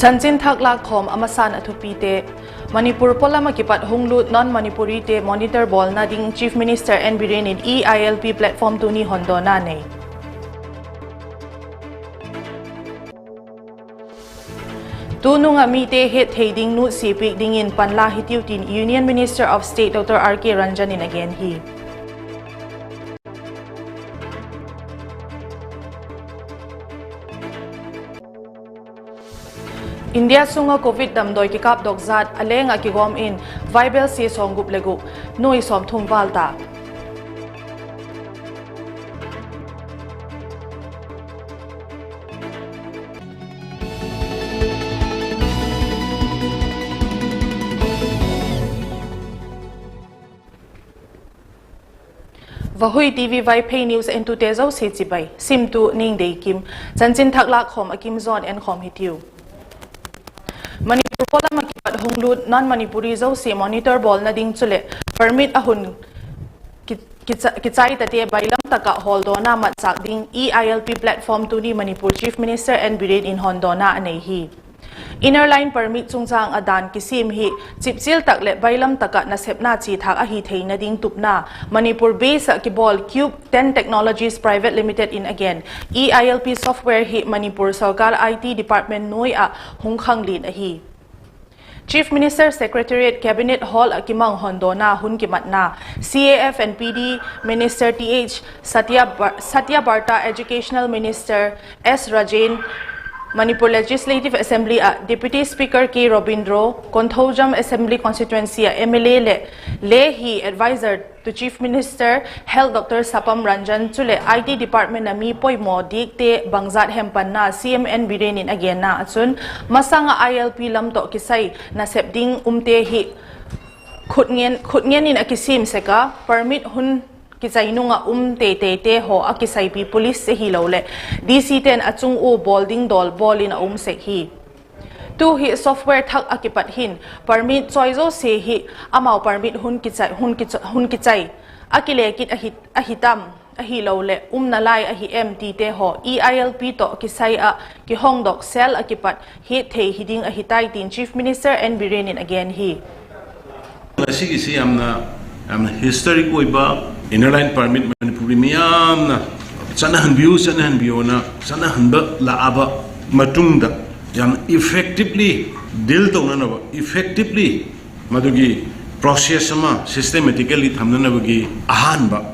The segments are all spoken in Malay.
Chanchin Thaklak Khom Amasan Athupite Manipur Polama Kipat Hunglut Non-Manipuri Te Monitor Ball Nading Chief Minister N Biren in EILP platform Tuni Hondona Ne. Tunung amite het heading nu sipik dingin panla hitiutin Union Minister of State Dr. R.K. Ranjan in again he. India sunga COVID damdoi ki kap dokzat alenga ki gom in Vaibel si songup legu noi som thum valta. Vahui TV Vaiphei News into Tezo Sechibai Simtu NIANGDOIKIM Chanchin Thaklak Khom Akim Zone and Khom Hitiu Manipur Polama Kipat Hunglut Non-Manipuri Zo Se Monitor Ball Nading Chule Permit Ahun Kichai Tate Bailam Taka Holdona Matsak Ding EILP platform Tuni Manipur Chief Minister N Biren in Hondona Anehi Inner line permit chungchang adan kisim hi chipchil takle bailam taka na sepna chi thak a hi theina ding tupna Manipur base kibol Cube 10 Technologies Private Limited in again EILP software hi Manipur Sarkar IT Department noi a hungkhang lin a hi Chief Minister Secretariat Cabinet Hall Akimang Hondona Hun Kimatna CAF and PD Minister TH Satya Barta Educational Minister S Rajain Manipur Legislative Assembly Deputy Speaker K Robindro Konthojam Assembly Constituency MLA Lehi Advisor to Chief Minister Health Dr. Sapam Ranjan Chule IT Department na mi poimo dikte bangzat hempan na CMN Birenin again na atsun masanga ILP lamto kisay na sepding umte khutngen in akisim seka permit hun Kisay nunga te ho akisay pi police se hilawle DC10 achung u bolding dol bolin se hi tu hi software thak akipat hin permit choizo se hi amau permit hun kichay akile kit ahitam ahilawle nalai ahi MT te ho EILP to kisay ki hongdok sel akipat hi the hiding ahitai tin Chief Minister N Birenin again hi Sige si amna historic oiba Innerline permit Manipuri miyamna sanahan biyo na sanahan ba laaba matungda yam effectively deal tawnanaba effectively madugi process ama systematically thamnanabagi ahanba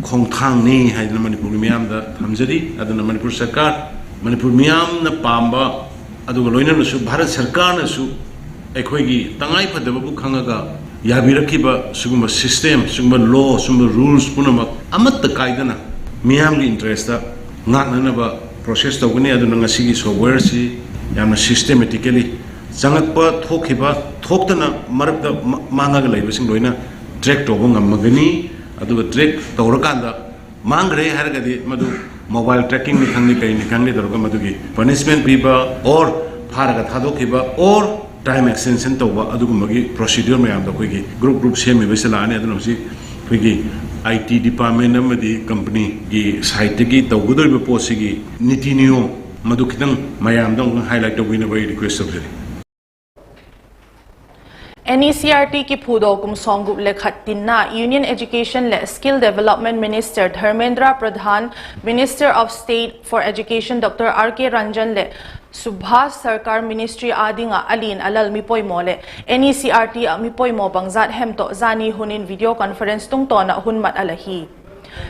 khongthang ni haidna Manipuri miyamda thamjari aduna Manipur sarkar Manipur miyamna pamba aduga loinanasu Bharat sarkar nasu ekhoigi tangai phadaba bu khangaga Yabirakiba suguma system, suguma law, suguma rules punama amatta kaidana miyamgi interest da ngananaba process tawgani aduna ngasigi software si yamna systematically changakpa thoktana marabda mangaga leibasing loina track tawba ngamagani aduga track tawrakanda mangre haragadi madu mobile tracking ni khangni daruga madugi punishment piba or pharaga thadokiba or time extension tawba adugumagi procedure mayam da koigi group semi besala ani aduna si koigi IT department amadi company gi site gi tawgudoi posi gi niti niyom madu kitang mayam dong highlight tawina by request of NECRT ki phudo kum songup lekhatinna Union Education le Skill Development Minister Dharmendra Pradhan Minister of State for Education Dr. R.K. Ranjan le Subhas Sarkar Ministry adinga alin alal mipoi mole NECRT mipoi mo bangzat hemto zani hunin video conference tungto na hunmat alahi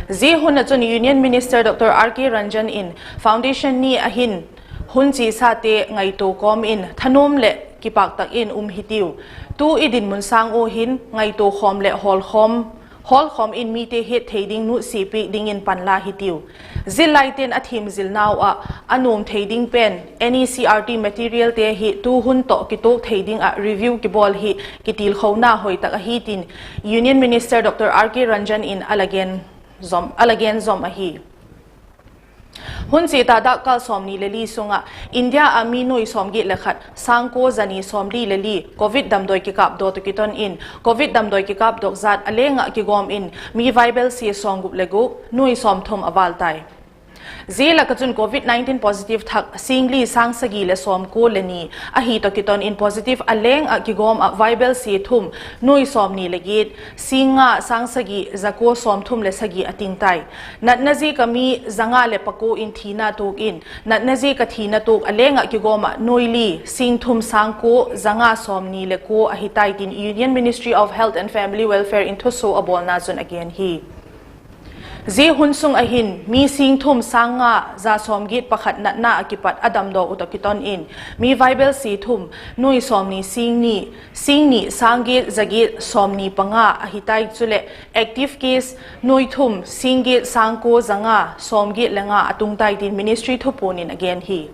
zi hunachun Union Minister Dr. R.K. Ranjan in foundation ni ahin hunchi sate ngaito kom in thanom le kipak tak in hitiu tu idin munsang o hin ngaito khom le hol khom in mite het thading nu sipi ding in panla hitiu zilaiten athim zilnaw anom thading pen NECRT material te hi tu hun to kitok thading review ki bol hi kitil khona hoi tak hi tin Union Minister Dr. R.K. Ranjan in alagen zom hi Hun si tada kal somni leli sunga India aminoi somgi lekhat sangko zani somli leli COVID damdoi ki kap do kiton in COVID damdoi ki kap dok zat alenga ki gom in mi Vaibel si songup legu nui som thom awaltai Zela kachun COVID-19 positive thak singli sang sagi le som ko leni a hi to kiton in positive aleng a kigom a viable si thum noi som ni legit singa sang sagi zako som thum le sagi ating tai nat nazi kami zanga le pako in thina tok in nat nazi ka thina tok aleng a kigom a noili sing thum sang ko zanga som ni le ko a hitai tin Union Ministry of Health and Family Welfare in Thuso abol na zon again hi Zi hunsung ahin mi sing thum sanga za somgit pakhat na akipat adam do utakiton in mi viable si thum nui somni sing ni sangit zagit somni panga ahitai chule active case nui thum singit sangko zanga somgit lenga atungtai tin ministry thuponin again hi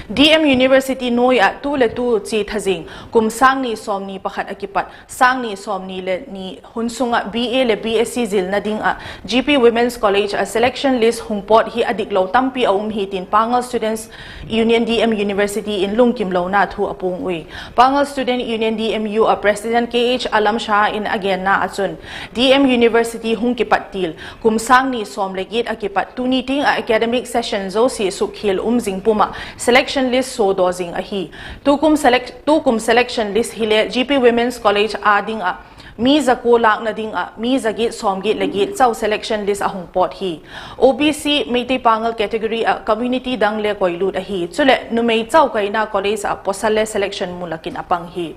DM University noi a tu le tu chi thazing kum sang ni som ni pakhat akipat sang ni som ni le ni hunsunga BA le BSc zil na ding a GP Women's College a selection list hungpot hi adik lo tampi aum hi tin Pangal Students Union DM University in Lungkim lo na thu apung ui Pangal Student Union DMU a President KH Alam Shah in again na achun DM University hungkipat til kum sang ni som legit akipat tu ni ting a academic session zo si sukhil jing puma selection list so dozing ahi tukum selection list hile GP Women's College ading a mi zako lak na ding a mi zagit somgit legit chau selection list ahung pot hi OBC Meitei Pangal category a community dang le koilut ahi chule numei chau kaina college a posale selection mulakin apang hi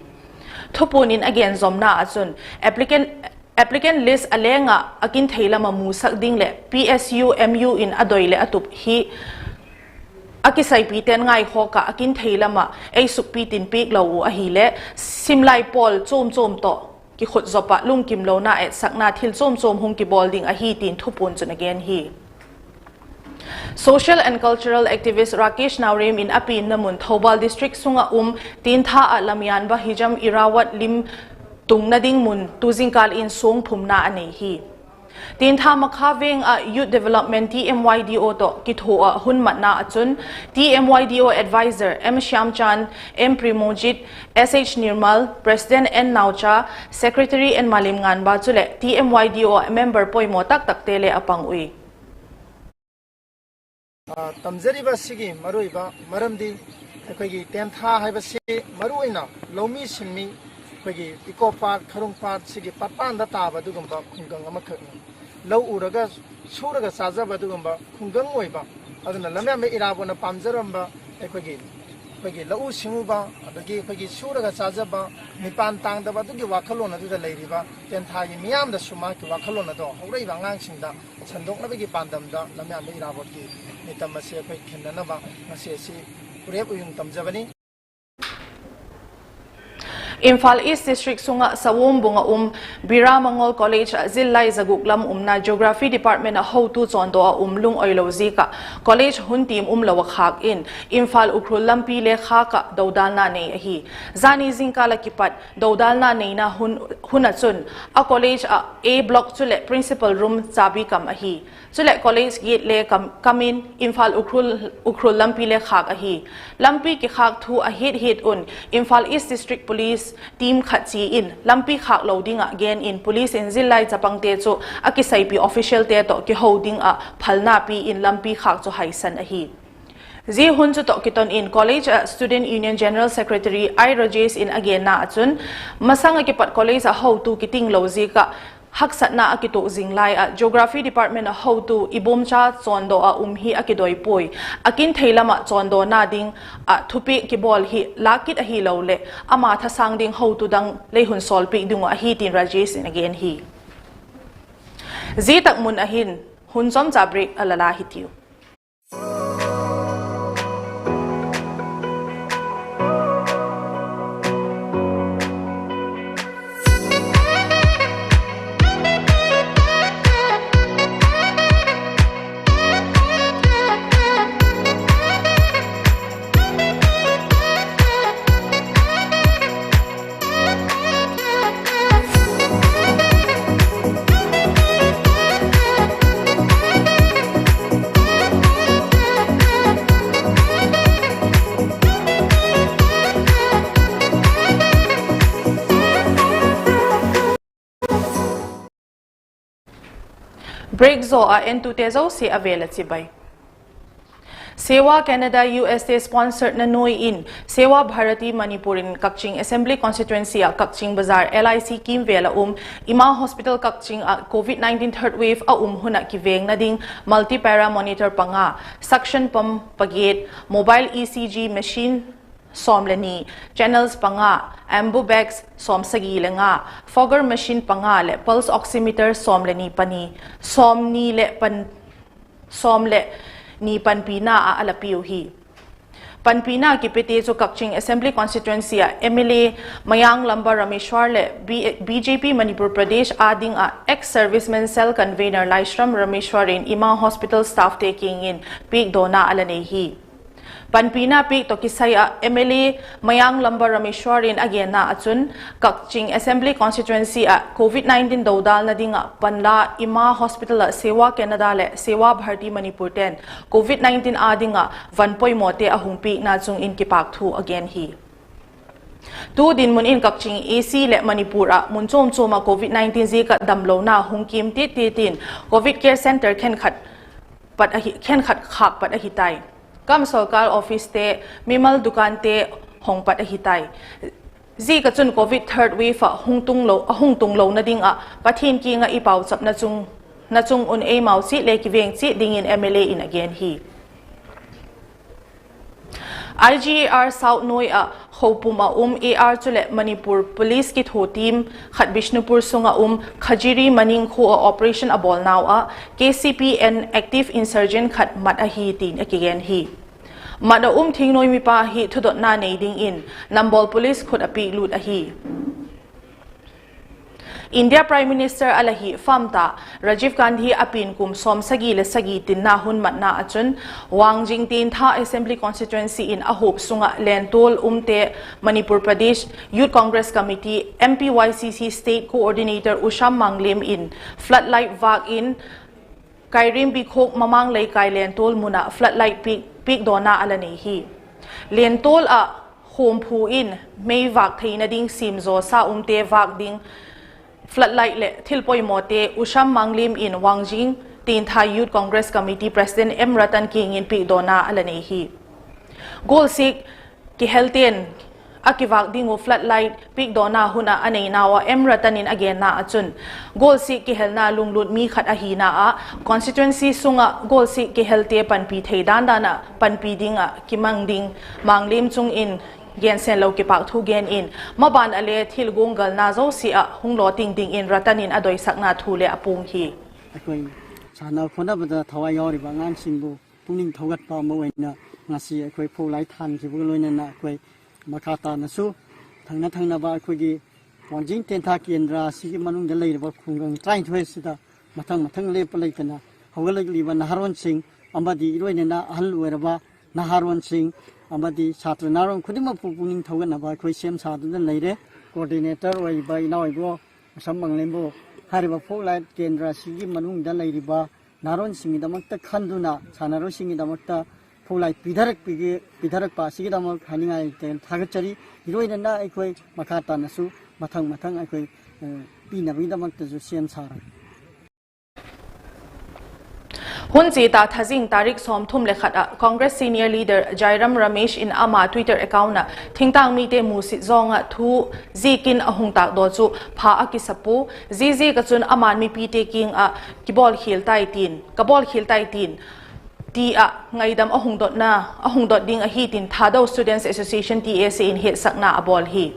thupunin again zomna achun applicant list alenga akin theila mamu sak ding le PSU MU in adoile atup hi akisai piten ngai hoka akin theilama ei sukpi tin pik lo a hi le simlai pol chom to ki khut zopa lungkim lo na et sakna thil chom hung ki bolding a hi tin thupun chun again hi Social and cultural activist Rakesh Naurim in Apin Namun Thobal district sunga tin tha a lamian ba hijam irawat lim tungnading mun tuzingkal in song phumna ani hi tin tha makhaveng a youth development TMYDO to kitho a hunmat na achun TMYDO advisor M Shyamchan M Primojit SH Nirmal President N Naucha Secretary N Malim Ngan ba chule TMYDO member poimo tak tele apang ui tamzariba sigi maruiba maramdi akoigi tentha haibasi maruina lomi singmi akoigi eco park kharung park sigi patpanda taba dugumba khungang amakhak low uraga suraga sajaba dugumba khungang oiba aduna lamya me irabona pamjaramba akoigi low singuba adagi akoigi suraga sajaba nipan tangdaba dugi wakhalona duda leiriba tentha gi miyam da suma ki wakhalona do haureiba ngang singda sandoknabagi pandamda lamya me irabotki nitamase akhoi khendanaba ngase si urep uyung tamjabani Imphal East District sunga sawom bunga Biramangol College zillai zaguklam na Geography Department a how to chondo a lung oilozi ka college huntim lawa khak in Imphal ukrul lampi le khaka dodal na nei hi zani zingkala kipat dodal na nei na hunachun a college a block chule principal room chabi kam hi chule college gate le kamin Imphal ukrul lampi le khak hi lampi ki khak thu a hit un Imphal East District Police team khachi in lampi khak loading again in police in zillai chapang te chu akisai pi official te to ki holding a phalna pi in lampi khak chu haisan a hi Zi hun chu to kiton in college student union general secretary I Rajesh in again na achun masanga ki pat college a how to kiting lozi ka haksat na akito zinglai a geography department a how to ibomcha chondo a hi akidoi poi akin theilama chondo na ding a thupi ki bol hi lakit a hi lo le ama tha sang ding how to dang leihun sol pi dung a hi tin Rajesh in again hi zi tak mun a hin hun som cha break alala hitiu break zo a entu te zo se avela chibai Sewa Canada USA sponsored na noi in Sewa Bharati Manipurin Kakching Assembly Constituency a Kakching Bazar LIC Kim Vela Ima Hospital Kakching a COVID-19 third wave a huna kiveng na ding multi-para monitor panga suction pump paget mobile ECG machine somlani channels panga ambu bags som sagile nga fogger machine panga le pulse oximeter somlani pani somni le pan somle ni panpina a alapiu hi panpina ki pete so Kakching Assembly Constituency a MLA Mayang Lamba Rameshwar le BJP Manipur Pradesh ading a ex-serviceman cell convener Laishram Rameshwarin Ima Hospital staff taking in peak dona alanehi Panpina pik to kisaya MLA Mayang Lamba Rameshwarin again na achun Kakching Assembly Constituency a COVID-19 dodal na dinga panla Ima Hospital Sewa Canada le Sewa Bharati Manipur ten COVID-19 adinga vanpoi mote ahungpi na chung in kipak thu again hi Tu din mun in Kakching AC le Manipura munchom choma COVID-19 zika damlo na hungkim tin COVID Care Center khen khat khak pat ahitai Kam Sarkar Office te Mimal Dukan te Hongpat ahitai Zi ka chun COVID third wave hung tung lo na ding a pathin ki nga ipaw chap na chung un a mau si le ki veng chi ding in MLA in again hi IGAR South Noi a Hopuma AR chule Manipur Police ki tho team Khat Bishnupur sunga Khajiri Maning kho operation abol now a KCPN active insurgent khat mat a hi tin again hi Mada ting noi mi pa hi thudot na nei ding in Nambol Police khut api lut a hi India Prime Minister alahi famta Rajiv Gandhi apin kum som sagi le sagi tin na hun mat na achun Wang Jingtin tha Assembly Constituency in ahop sunga lentol te Manipur Pradesh Youth Congress Committee MPYCC State Coordinator Usham Manglim in floodlight vag in Kairim Bikhok mamang lay kai lentol muna floodlight peak dona alani hi lentol a home pu in may vag thai na ding simzo sa te vag ding floodlight le thilpoi mote Usham Manglim in Wangjing tin Thai Youth Congress Committee President M Ratan King in peak dona alani hi goal sik ki helten akivak dingo floodlight peak dona huna anei nawa M Ratan in again na achun goal sik ki helna lunglut mi khat ahina a constituency sunga goal sik ki helte panpi theidan dana panpi dinga kimang ding Manglim chung in gen sen lo ki pak thu gen in maban ale thil gongal na zo si a hunglo ting ding in Ratan in adoi sakna thu le apung hi akoi chana khona bada thawai yori bangan singbu puning thogat pa mo wena ngasi akoi pholai than ki bu loina na akoi makata na su thangna ba akoi gi Wangjing tentha kendra si manung da lei ba khungang trai thoi sida mathang le palai kana hogalai li ba naharon sing amadi iroina na ahal weraba naharon sing amadi chatra narom khudima puning thogan ba akoi sem sa du da leire coordinator oi ba inoi go samang lembo hariba pholai kendra si manung da lei ba naron singi damakta khanduna chanaro singi damakta pholai pidarak pa sigi damak haningai ten thagachari iroina na akoi makata na su mathang akoi pina bi damakta ju sem sara Hunji ta thazing tarik som thum le khat Congress senior leader Jairam Ramesh in ama Twitter account na thingtang mi te musi zonga thu zikin ahung tak do chu pha akisapu zizi ka chun aman mi pi taking a kibol khil tai tin ti a ngaidam ahung dot ding a hi tin Thado Students Association TSA in hit sakna abol hi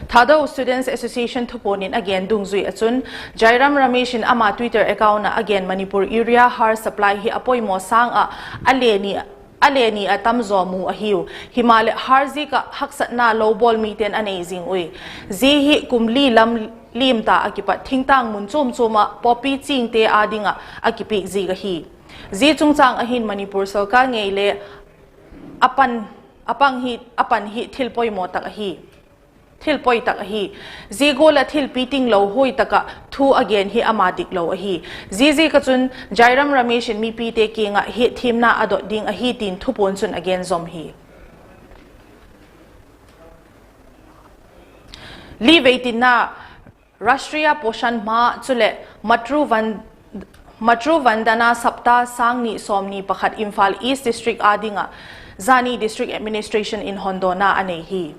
Thado Students Association thuponin again dungzui achun Jairam Ramesh in ama Twitter account na again Manipur area har supply hi apoi mo sang a aleni atamzo mu a hiu Himalaya harzi ka haksat na low ball miten amazing oi zi hi kumli lim ta akipat thingtang mun choma popi chingte adinga akipi zi ga hi zi chungchang ahin Manipur sarkar ngeile apan hi thilpoi mo tak hi thilpoi tak hi zigola thil piting lo hoi taka thu again hi amadik lo hi zizi ka chun Jairam Ramesh mi pi te kinga hi thimna adot ding a hi tin thupon chun again zom hi li veitin na Rashtriya Poshan Ma chule matru Matru Vandana Sapta Sangni Somni Pakhat Imphal East District Adinga Zani District Administration in Hondona Anehi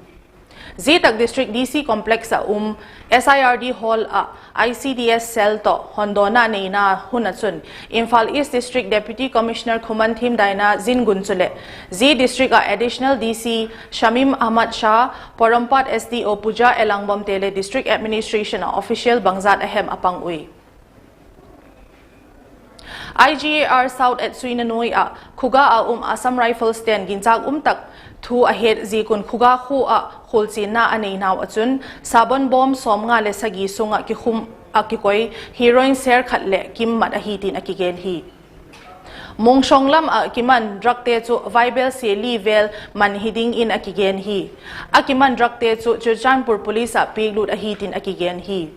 Zetak District DC Complex SIRD Hall ICDS Cell to Hondona Neina Hunatsun Imphal East District Deputy Commissioner Kuman Thim Daina Zin Gunchule Z District Additional DC Shamim Ahmad Shah Porompat SDO Puja Elangbom Tele District Administration Official Bangzat Ahem Apangui IGAR South at Suinanoi Kuga Assam Rifles Ten Ginjak Tak Thu ahead Zikun Kuga Khu Holsina Anei Now Atsun Sabon Bomb Somga Lesagi Sunga Kikum Akikoi Heroin Ser Katle Kim Madahitin Akigen He Mongshonglam Akiman Drakte to Vibel Se Livel Manhiding in Akigen He Akiman Drakte to Churchanpur Police Piglut Ahitin Akigen He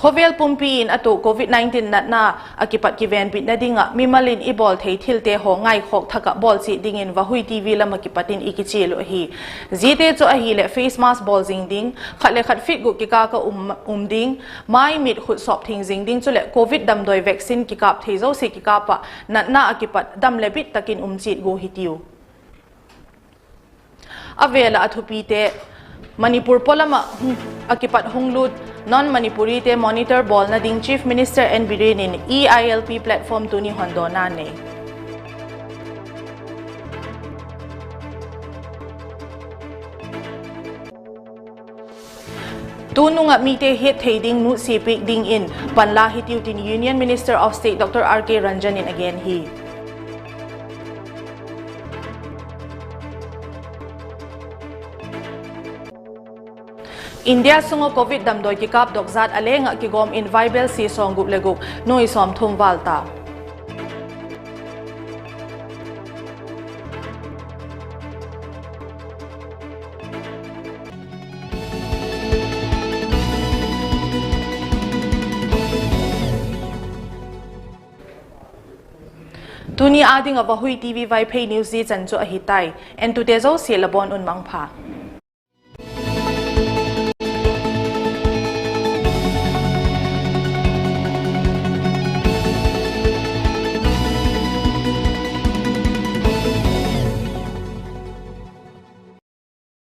Khovel Pumpiin ato COVID-19 na akipat kiven bit na dinga mimalin ibol thei thilte ho ngai khok thaka bol si dingin Vahui TV la makipatin ikichelo hi zite cho ahi le face mask bol jing ding khatle khat fit gu kika ka ding mai mit khut sop thing jing ding chole COVID dam doi vaccine kikap thei zo se kikapa na akipat dam le bit takin chit go hitiu avela athupite Manipur polama akipat hunglut non-Manipuri te monitor ball na ding Chief Minister N. Birenin EILP platform tuni Hondona ne. Tunung mite hit heading nu sipik ding in panla hitiu tin Union Minister of State Dr. R.K. Ranjanin again he. India sungo COVID damdoi kikap dokzat alenga kigom in Vibel si song gup leguk noi som thum valta. Tuni ading Vahui TV Vaiphei News di chancho ahitai en tutezo silabon unmangpha.